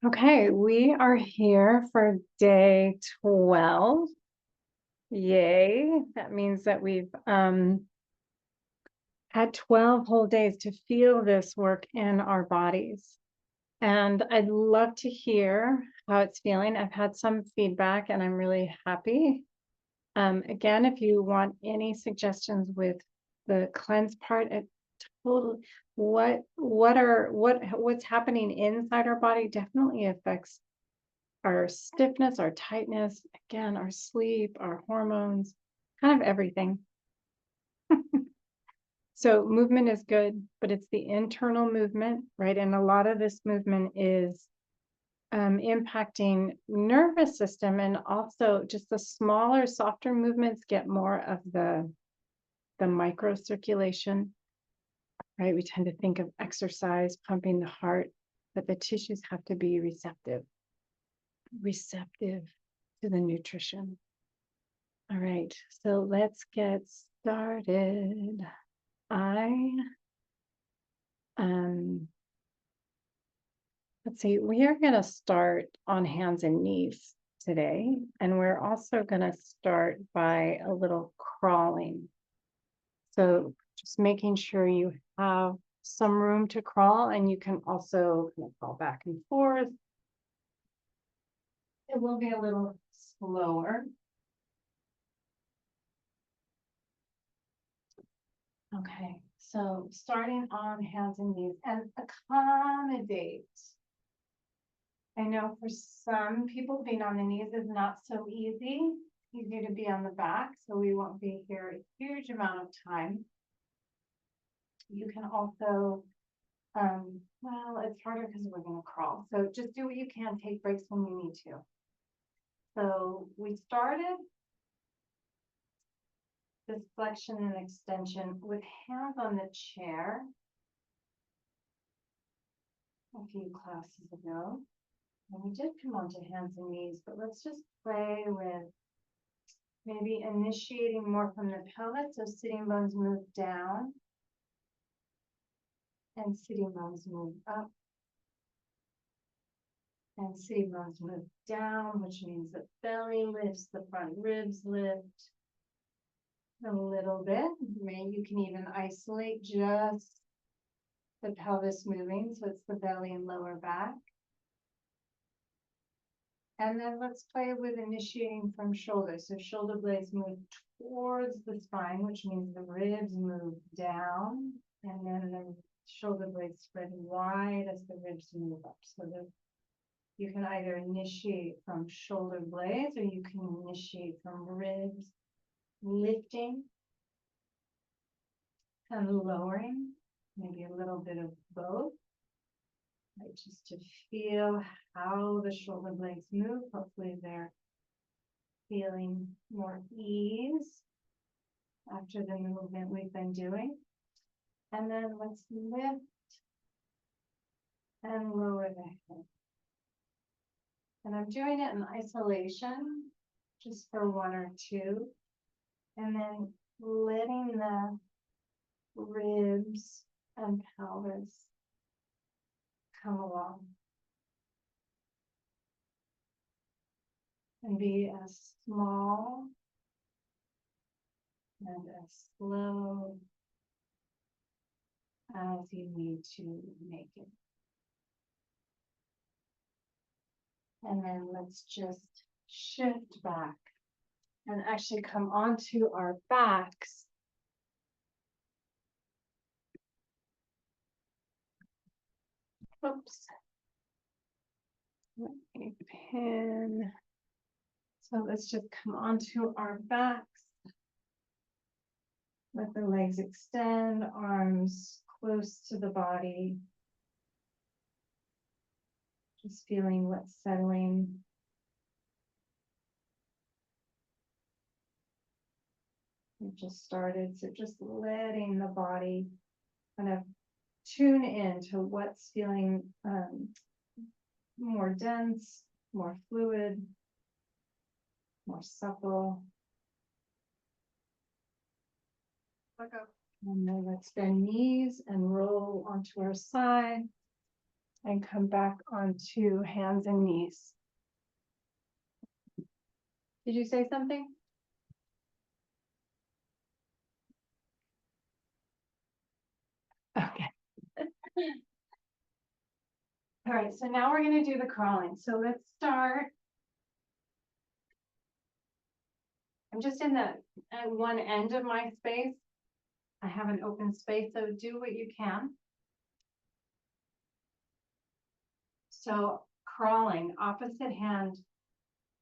Okay, we are here for day 12. Yay. That means that we've had 12 whole days to feel this work in our bodies. And I'd love to hear how it's feeling. I've had some feedback and I'm really happy. Again, if you want any suggestions with the cleanse part, it totally what's happening inside our body definitely affects our stiffness, our tightness, again, our sleep, our hormones, kind of everything. So movement is good, but it's the internal movement, right? And a lot of this movement is impacting nervous system, and also just the smaller, softer movements get more of the microcirculation, right? We tend to think of exercise, pumping the heart, but the tissues have to be receptive to the nutrition. All right, so let's get started. Let's see, we are going to start on hands and knees today, and we're also going to start by a little crawling. So just making sure you have some room to crawl, and you can also kind of crawl back and forth. It will be a little slower. Okay, so starting on hands and knees and accommodate. I know for some people being on the knees is not so easy. It's easier to be on the back, so we won't be here a huge amount of time. You can also, well, it's harder because we're going to crawl. So just do what you can, take breaks when you need to. So we started this flexion and extension with hands on the chair a few classes ago. And we did come onto hands and knees, but let's just play with maybe initiating more from the pelvis, so sitting bones move down and sitting bones move up. And sitting bones move down, which means the belly lifts, the front ribs lift a little bit. Maybe you can even isolate just the pelvis moving, so it's the belly and lower back. And then let's play with initiating from shoulders. So shoulder blades move towards the spine, which means the ribs move down, and then the shoulder blades spread wide as the ribs move up. So that you can either initiate from shoulder blades or you can initiate from ribs lifting and lowering, maybe a little bit of both. Right, just to feel how the shoulder blades move. Hopefully they're feeling more ease after the movement we've been doing. And then let's lift and lower the head. And I'm doing it in isolation, just for one or two. And then letting the ribs and pelvis come along. And be as small and as slow as you need to make it. And then let's just shift back and actually come onto our backs. Oops. Let me pin. So let's just come onto our backs. Let the legs extend, arms close to the body. Just feeling what's settling. We just started, so just letting the body kind of tune in to what's feeling more dense, more fluid, more supple. And then let's bend knees and roll onto our side. and come back onto hands and knees. Did you say something? Okay. All right, so now we're going to do the crawling. So let's start. I'm just in the at one end of my space. I have an open space, so do what you can. So crawling, opposite hand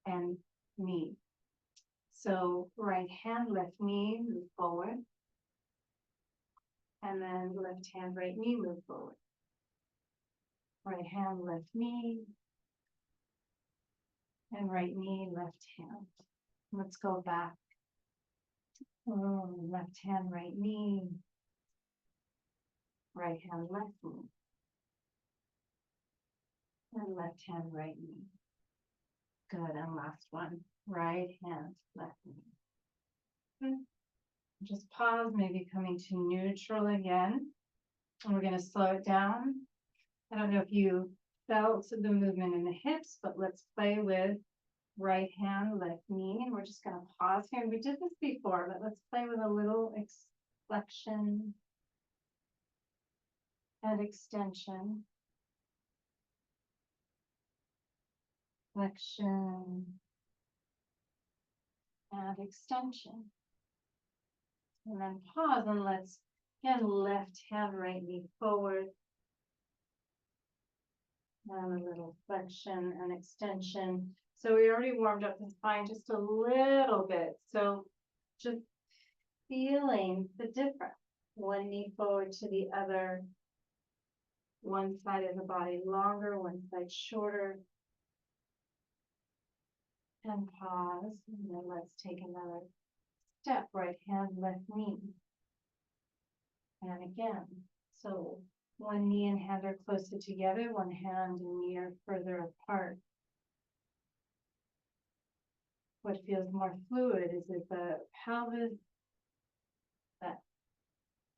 and knee. So right hand, left knee, move forward. And then left hand, right knee, move forward. Right hand, left knee. And right knee, left hand. Let's go back. Left hand, right knee. Right hand, left knee. And left hand, right knee. Good, and last one. Right hand, left knee. Okay. Just pause, maybe coming to neutral again. And we're going to slow it down. I don't know if you felt the movement in the hips, but let's play with right hand, left knee. And we're just going to pause here. We did this before, but let's play with a little flexion and extension. Flexion and extension. And then pause and let's, again, left hand, right knee forward. And a little flexion and extension. So we already warmed up the spine just a little bit. So just feeling the difference. One knee forward to the other. One side of the body longer, one side shorter. And pause. And then let's take another step. Right hand, left knee. And again. So one knee and hand are closer together. One hand and knee are further apart. What feels more fluid? Is it the pelvis, that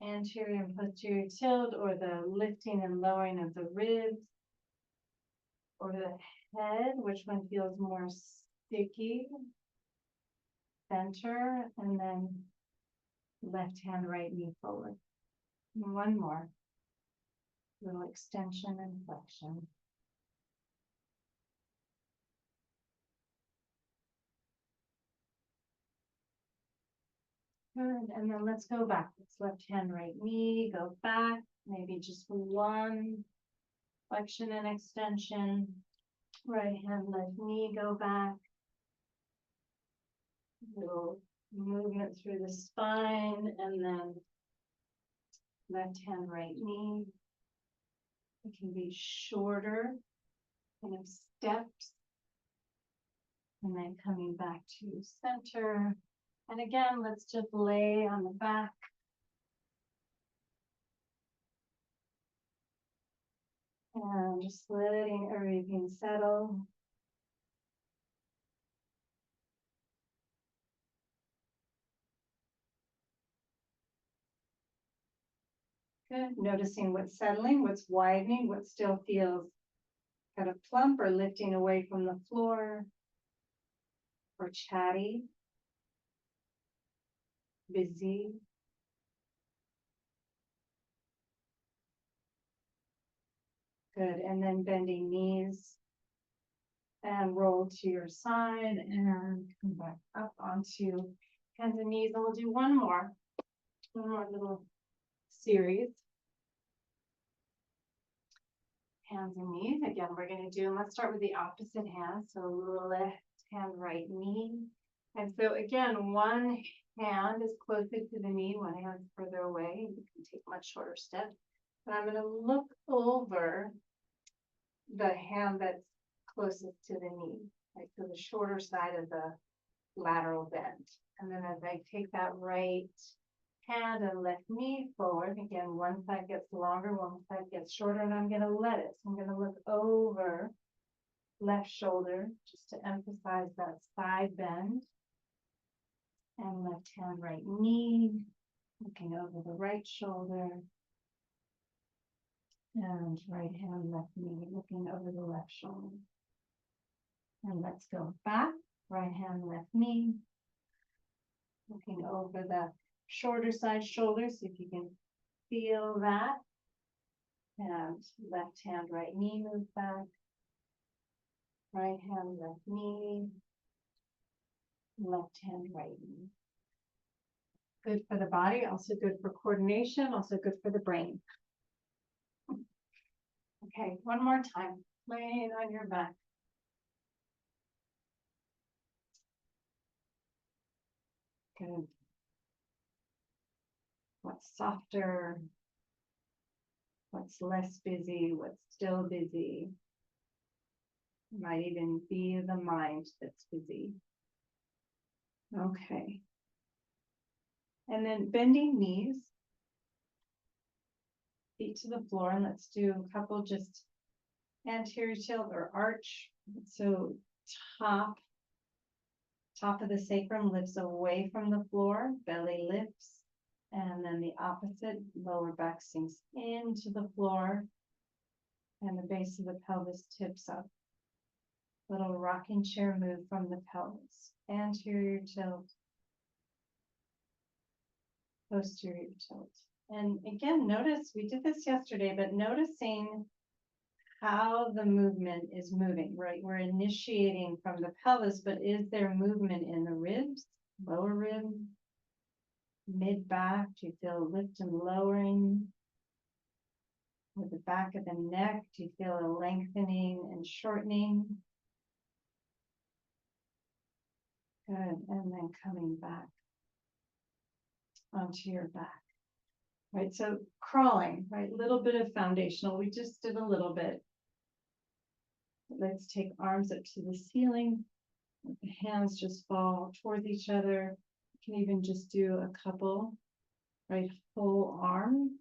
anterior and posterior tilt, or the lifting and lowering of the ribs, or the head? Which one feels more sticky? Center, and then left hand, right knee forward. And one more. Little extension and flexion. Good, and then let's go backwards. Left hand, right knee, go back. Maybe just one flexion and extension. Right hand, left knee, go back. Little movement through the spine, and then left hand, right knee. It can be shorter, kind of steps. And then coming back to center. And again, let's just lay on the back. And just letting everything settle. Good. Noticing what's settling, what's widening, what still feels kind of plump or lifting away from the floor, or chatty, busy. Good. And then bending knees and roll to your side and come back up onto hands and knees. And we'll do one more little series. Hands and knees. Again, we're going to do, and let's start with the opposite hand. So left hand, right knee. And so again, one hand is closer to the knee, one hand is further away. You can take much shorter steps. But I'm going to look over the hand that's closest to the knee, right? So the shorter side of the lateral bend. And then as I take that right hand and left knee forward, again, one side gets longer, one side gets shorter, and I'm going to let it. So I'm going to look over left shoulder just to emphasize that side bend. And left hand, right knee, looking over the right shoulder. And right hand, left knee, looking over the left shoulder. And let's go back, right hand, left knee, looking over the shorter side shoulder, see if you can feel that. And left hand, right knee, move back. Right hand, left knee, left hand, right knee. Good for the body, also good for coordination, also good for the brain. Okay, one more time, laying on your back. Good. What's softer? What's less busy? What's still busy? Might even be the mind that's busy. Okay. And then bending knees, feet to the floor, and let's do a couple just anterior tilt or arch. So top of the sacrum lifts away from the floor, belly lifts, and then the opposite, lower back sinks into the floor, and the base of the pelvis tips up. Little rocking chair move from the pelvis, anterior tilt, posterior tilt. And again, notice, we did this yesterday, but noticing how the movement is moving, right? We're initiating from the pelvis, but is there movement in the ribs, lower rib, mid back? Do you feel a lift and lowering? With the back of the neck, do you feel a lengthening and shortening? Good, and then coming back onto your back. Right, so crawling, right, little bit of foundational, we just did a little bit. Let's take arms up to the ceiling, the hands just fall towards each other. You can even just do a couple, right, full arm,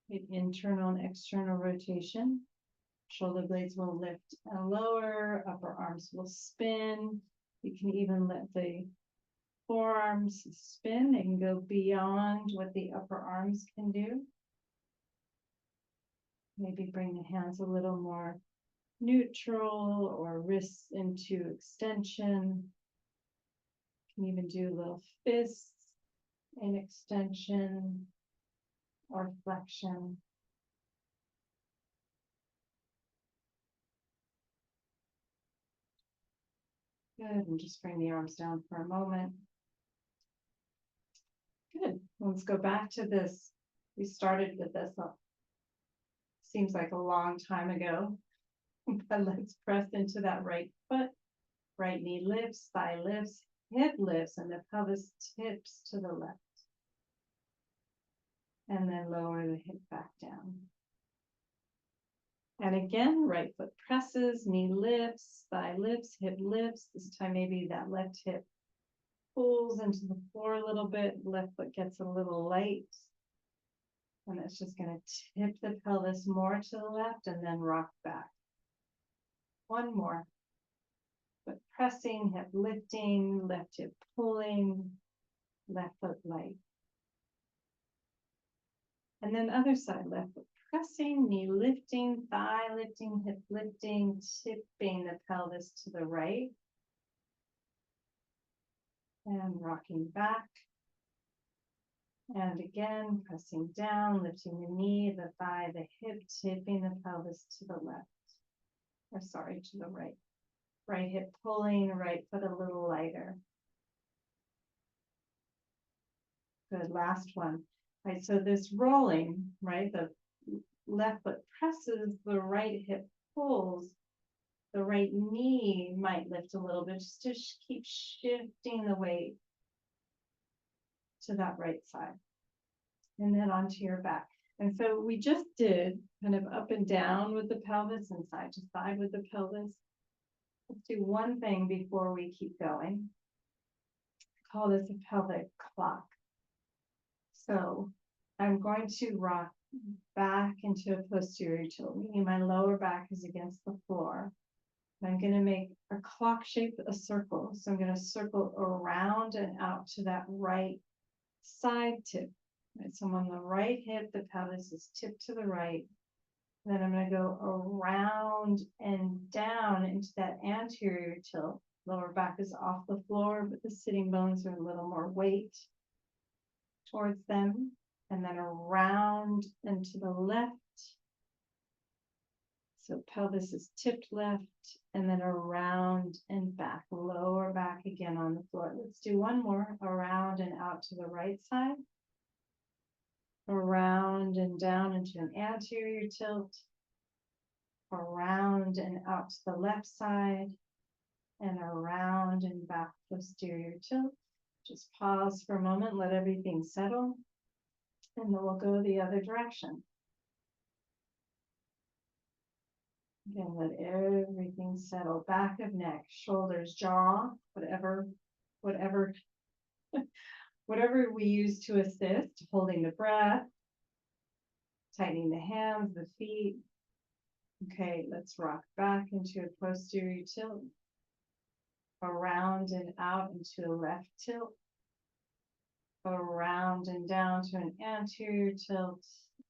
right, internal and external rotation. Shoulder blades will lift and lower, upper arms will spin. You can even let the forearms spin and go beyond what the upper arms can do. Maybe bring the hands a little more neutral or wrists into extension. You can even do little fists in extension or flexion. Good, and just bring the arms down for a moment. Good, let's go back to this. We started with this, seems like a long time ago, but let's press into that right foot. Right knee lifts, thigh lifts, hip lifts, and the pelvis tips to the left. And then lower the hip back down. And again, right foot presses, knee lifts, thigh lifts, hip lifts. This time maybe that left hip pulls into the floor a little bit, left foot gets a little light. And it's just going to tip the pelvis more to the left and then rock back. One more. Foot pressing, hip lifting, left hip pulling, left foot light. And then other side, left foot pressing, knee lifting, thigh lifting, hip lifting, tipping the pelvis to the right. And rocking back. And again, pressing down, lifting the knee, the thigh, the hip, tipping the pelvis to the left. Or sorry, to the right. Right hip pulling, right foot a little lighter. Good, last one. Right, so this rolling, right, the left foot presses, the right hip pulls, the right knee might lift a little bit, just to keep shifting the weight to that right side. And then onto your back. And so we just did kind of up and down with the pelvis and side to side with the pelvis. Let's do one thing before we keep going. I call this a pelvic clock. So I'm going to rock back into a posterior tilt, meaning my lower back is against the floor. I'm going to make a clock shape, a circle. So I'm going to circle around and out to that right side tip. Right, so I'm on the right hip, the pelvis is tipped to the right. Then I'm going to go around and down into that anterior tilt. Lower back is off the floor, but the sitting bones are a little more weight towards them. And then around and to the left. So pelvis is tipped left, and then around and back, lower back again on the floor. Let's do one more, around and out to the right side. Around and down into an anterior tilt. Around and out to the left side. And around and back posterior tilt. Just pause for a moment, let everything settle. And then we'll go the other direction. Again, let everything settle. Back of neck, shoulders, jaw, whatever we use to assist, holding the breath, tightening the hands, the feet. Okay, let's rock back into a posterior tilt. Around and out into a left tilt. Around and down to an anterior tilt.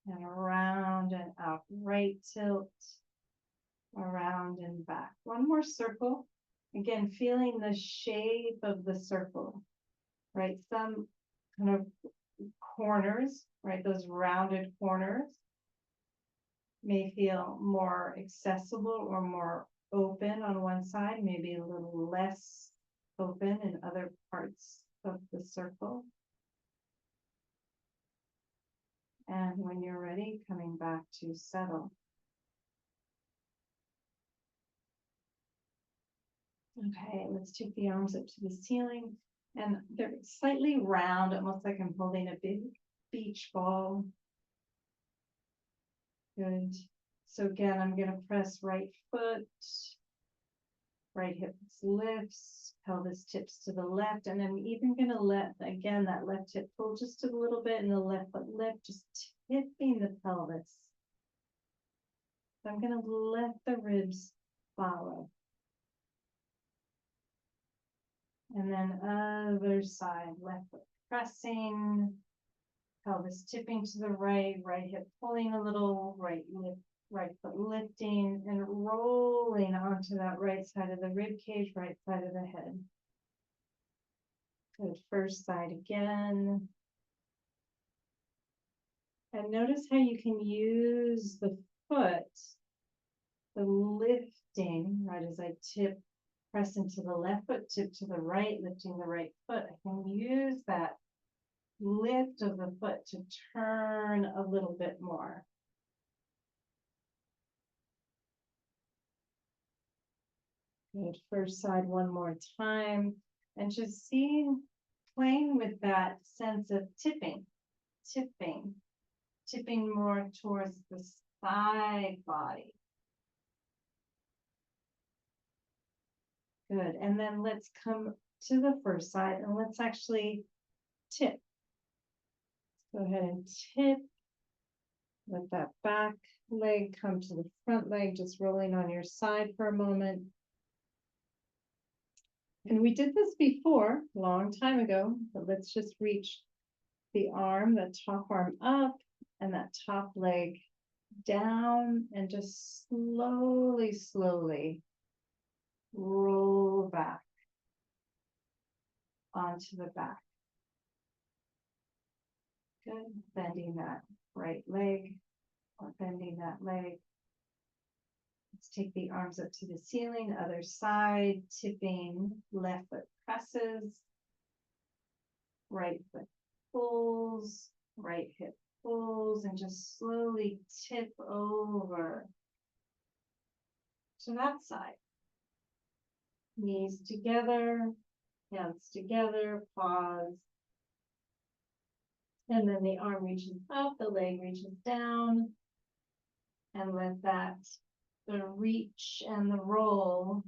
And around and out right tilt. Around and back. One more circle. Again, feeling the shape of the circle, right? Some kind of corners, right? Those rounded corners may feel more accessible or more open on one side, maybe a little less open in other parts of the circle. And when you're ready, coming back to settle. Okay, let's take the arms up to the ceiling, and they're slightly round, almost like I'm holding a big beach ball. Good. So again, I'm going to press right foot, right hip lifts, pelvis tips to the left, and I'm even going to let, again, that left hip pull just a little bit, and the left foot lift, just tipping the pelvis. So I'm going to let the ribs follow. And then other side, left foot pressing, pelvis tipping to the right, right hip pulling a little, right foot lifting and rolling onto that right side of the rib cage, right side of the head. Good, first side again. And notice how you can use the foot, the lifting, right, as I press into the left foot, tip to the right, lifting the right foot. I can use that lift of the foot to turn a little bit more. Good, first side one more time. And just playing with that sense of tipping more towards the side body. Good, and then let's come to the first side and let's actually tip. Go ahead and tip. Let that back leg come to the front leg, just rolling on your side for a moment. And we did this before, a long time ago, but let's just reach the arm, the top arm up, and that top leg down, and just slowly, slowly roll back onto the back. Good, bending that right leg, or bending that leg. Let's take the arms up to the ceiling, other side, tipping, left foot presses, right foot pulls, right hip pulls, and just slowly tip over to that side. Knees together, hands together, pause. And then the arm reaches up, the leg reaches down, and let that, the reach and the roll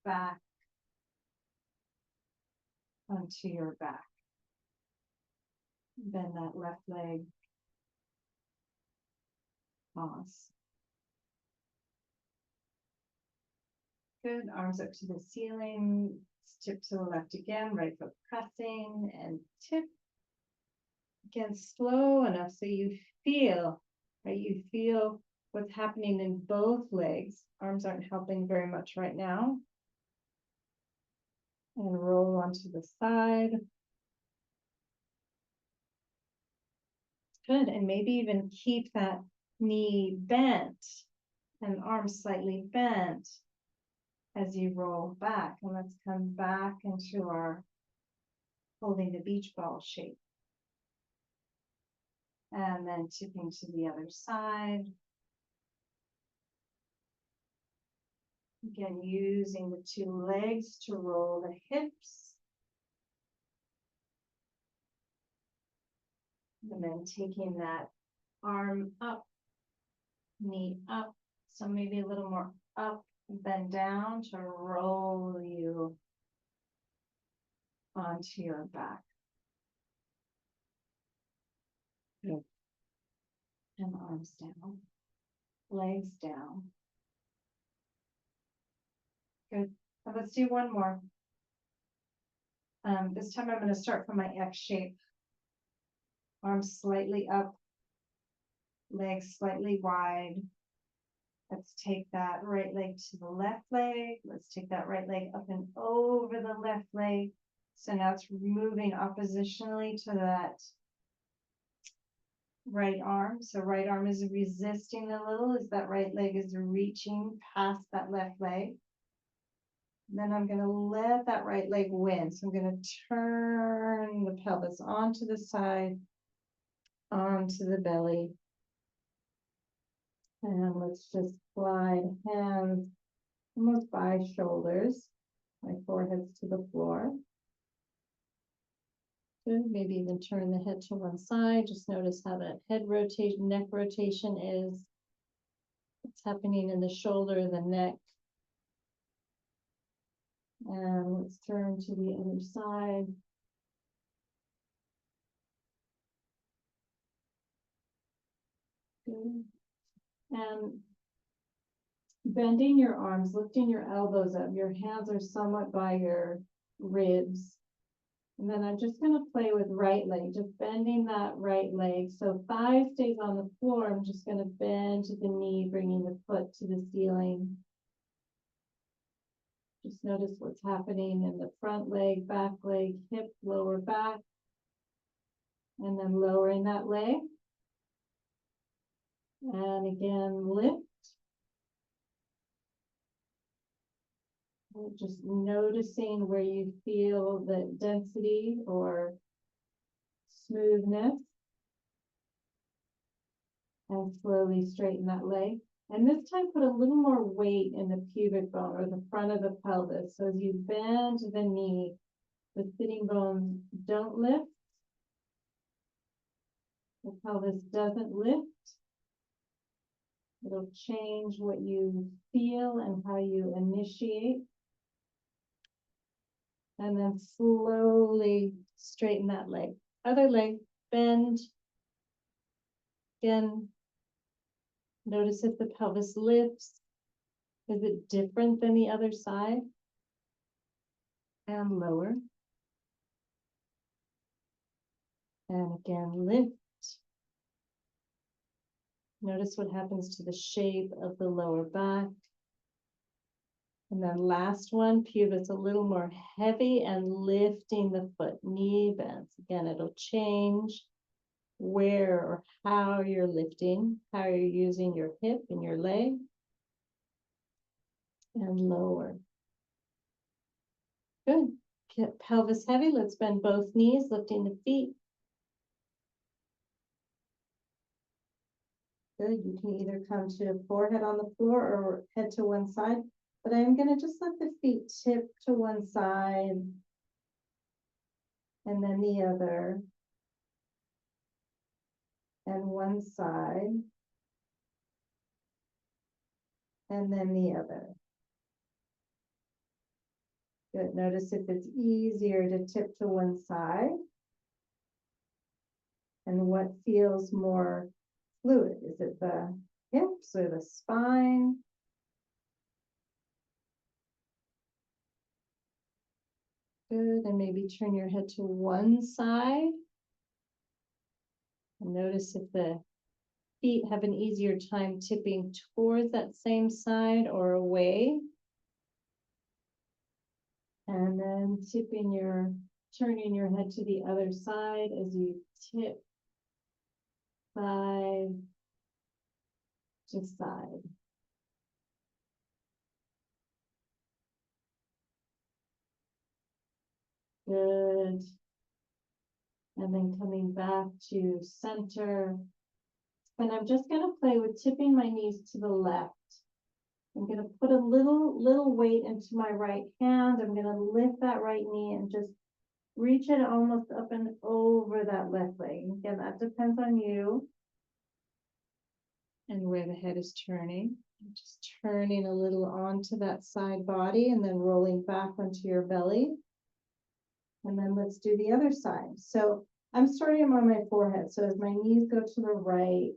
back onto your back. Bend that left leg, pause. Good, arms up to the ceiling, tip to the left again, right foot pressing, and tip. Again, slow enough so you feel right? You feel what's happening in both legs. Arms aren't helping very much right now. And roll onto the side. Good, and maybe even keep that knee bent and arm slightly bent as you roll back. And let's come back into our holding the beach ball shape. And then tipping to the other side. Again, using the two legs to roll the hips. And then taking that arm up, knee up. So maybe a little more up, then down to roll you onto your back. Good. And arms down, legs down. Good. And let's do one more. This time I'm going to start from my X shape. Arms slightly up, legs slightly wide. Let's take that right leg to the left leg. Let's take that right leg up and over the left leg. So now it's moving oppositionally to that right arm. So right arm is resisting a little as that right leg is reaching past that left leg. Then I'm going to let that right leg win. So I'm going to turn the pelvis onto the side, onto the belly. And let's just glide hands almost by shoulders. My forehead's to the floor. Good. Maybe even turn the head to one side. Just notice how that head rotation, neck rotation is. What's happening in the shoulder, the neck. And let's turn to the other side. Good. And bending your arms, lifting your elbows up. Your hands are somewhat by your ribs. And then I'm just going to play with right leg, just bending that right leg. So thigh stays on the floor. I'm just going to bend to the knee, bringing the foot to the ceiling. Just notice what's happening in the front leg, back leg, hip, lower back. And then lowering that leg. And again, lift. Just noticing where you feel the density or smoothness. And slowly straighten that leg. And this time put a little more weight in the pubic bone or the front of the pelvis. So as you bend the knee, the sitting bones don't lift. The pelvis doesn't lift. It'll change what you feel and how you initiate. And then slowly straighten that leg. Other leg, bend. Again, notice if the pelvis lifts. Is it different than the other side? And lower. And again, lift. Notice what happens to the shape of the lower back. And then last one, pubis a little more heavy and lifting the foot, knee bends. Again, it'll change where or how you're lifting, how you're using your hip and your leg. And lower. Good. Pelvis heavy. Let's bend both knees, lifting the feet. Good. You can either come to forehead on the floor or head to one side. But I'm going to just let the feet tip to one side and then the other. And one side. And then the other. Good. Notice if it's easier to tip to one side. And what feels more fluid? Is it the hips or the spine? Good. And maybe turn your head to one side. And notice if the feet have an easier time tipping towards that same side or away. And then turning your head to the other side as you tip side to side. Good. And then coming back to center. And I'm just going to play with tipping my knees to the left. I'm going to put a little weight into my right hand. I'm going to lift that right knee and just reach it almost up and over that left leg. Again, that depends on you and where the head is turning. Just turning a little onto that side body and then rolling back onto your belly. And then let's do the other side. So I'm starting on my forehead. So as my knees go to the right,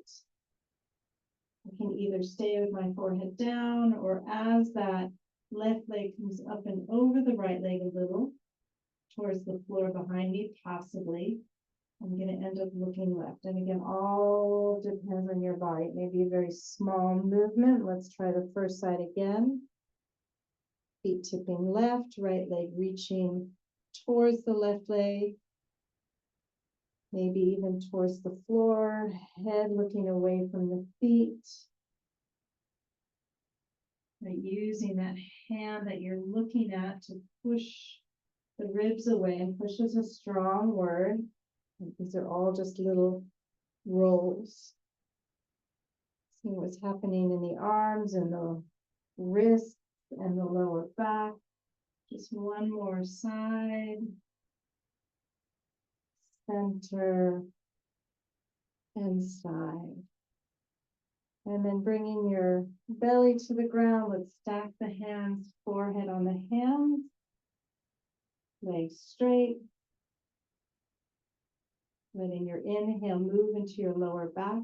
I can either stay with my forehead down, or as that left leg comes up and over the right leg a little towards the floor behind me, possibly, I'm going to end up looking left. And again, all depends on your body. It may be a very small movement. Let's try the first side again. Feet tipping left, right leg reaching towards the left leg. Maybe even towards the floor, head looking away from the feet. Right, using that hand that you're looking at to push the ribs away, and push is a strong word. These are all just little rolls. See what's happening in the arms and the wrists and the lower back. Just one more side. Center and side. And then bringing your belly to the ground, let's stack the hands, forehead on the hands, legs straight. Letting your inhale move into your lower back.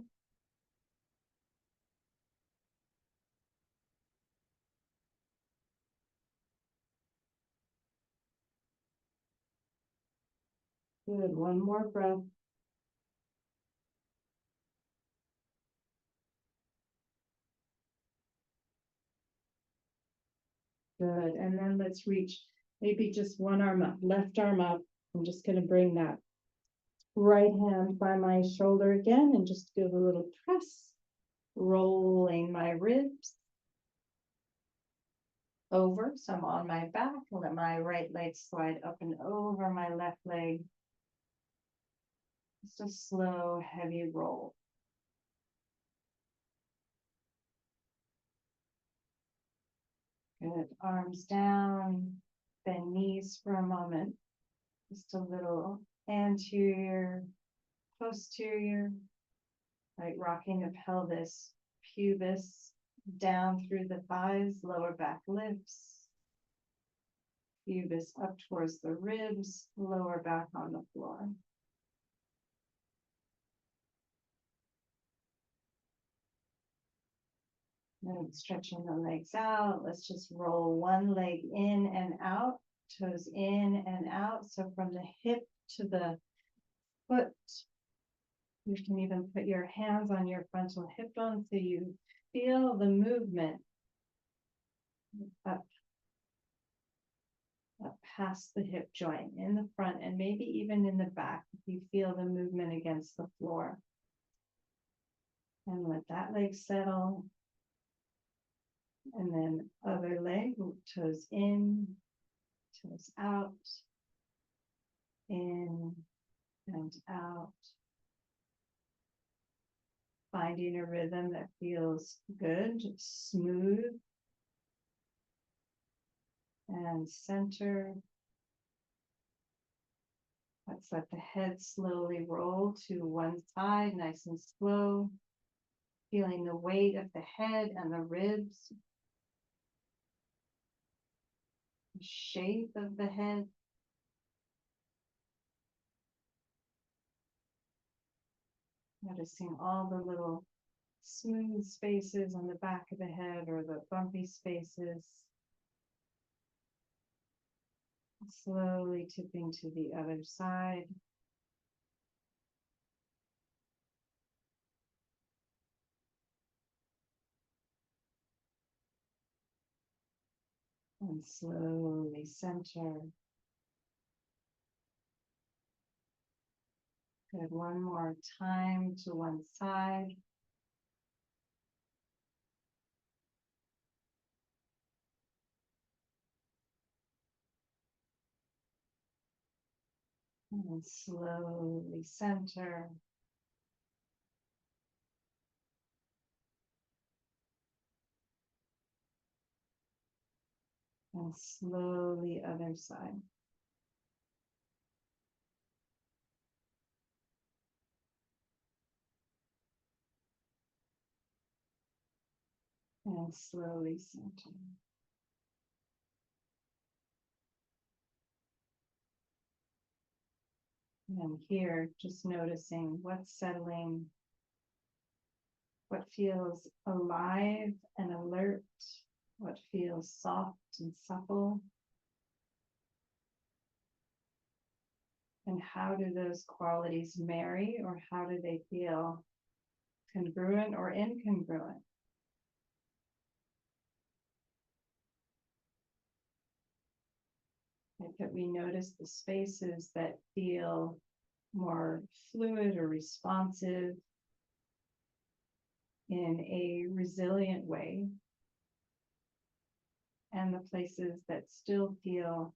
Good, one more breath. Good, and then let's reach maybe just one arm up, left arm up. I'm just going to bring that right hand by my shoulder again and just give a little press, rolling my ribs over. So I'm on my back, let my right leg slide up and over my left leg. Just a slow, heavy roll. Good, arms down, bend knees for a moment. Just a little anterior, posterior, right, rocking the pelvis, pubis down through the thighs, lower back lifts, pubis up towards the ribs, lower back on the floor. And stretching the legs out. Let's just roll one leg in and out, toes in and out. So from the hip to the foot, you can even put your hands on your frontal hip bone so you feel the movement up past the hip joint in the front and maybe even in the back if you feel the movement against the floor. And let that leg settle. And then other leg, toes in, toes out, in and out. Finding a rhythm that feels good, smooth, and center. Let's let the head slowly roll to one side, nice and slow. Feeling the weight of the head and the ribs. The shape of the head. Noticing all the little smooth spaces on the back of the head or the bumpy spaces. Slowly tipping to the other side. And slowly center. Good, one more time to one side. And slowly center. And slowly other side. And slowly center. And here, just noticing what's settling, what feels alive and alert, what feels soft and supple. And how do those qualities marry, or how do they feel congruent or incongruent? Like that we notice the spaces that feel more fluid or responsive in a resilient way, and the places that still feel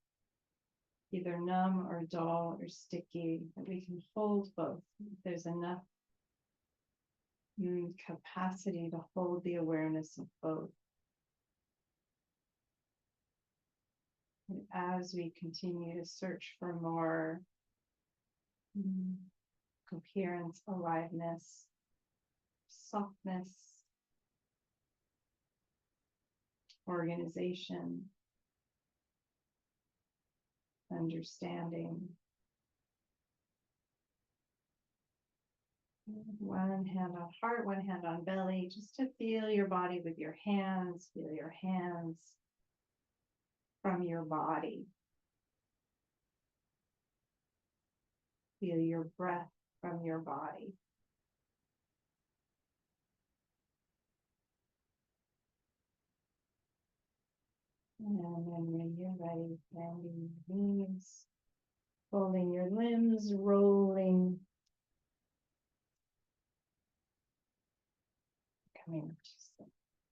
either numb or dull or sticky, that we can hold both. There's enough capacity to hold the awareness of both. And as we continue to search for more coherence, aliveness, softness, organization, understanding. One hand on heart, one hand on belly, just to feel your body with your hands, feel your hands from your body. Feel your breath from your body. And then when you're ready, bending your knees, folding your limbs, rolling. Coming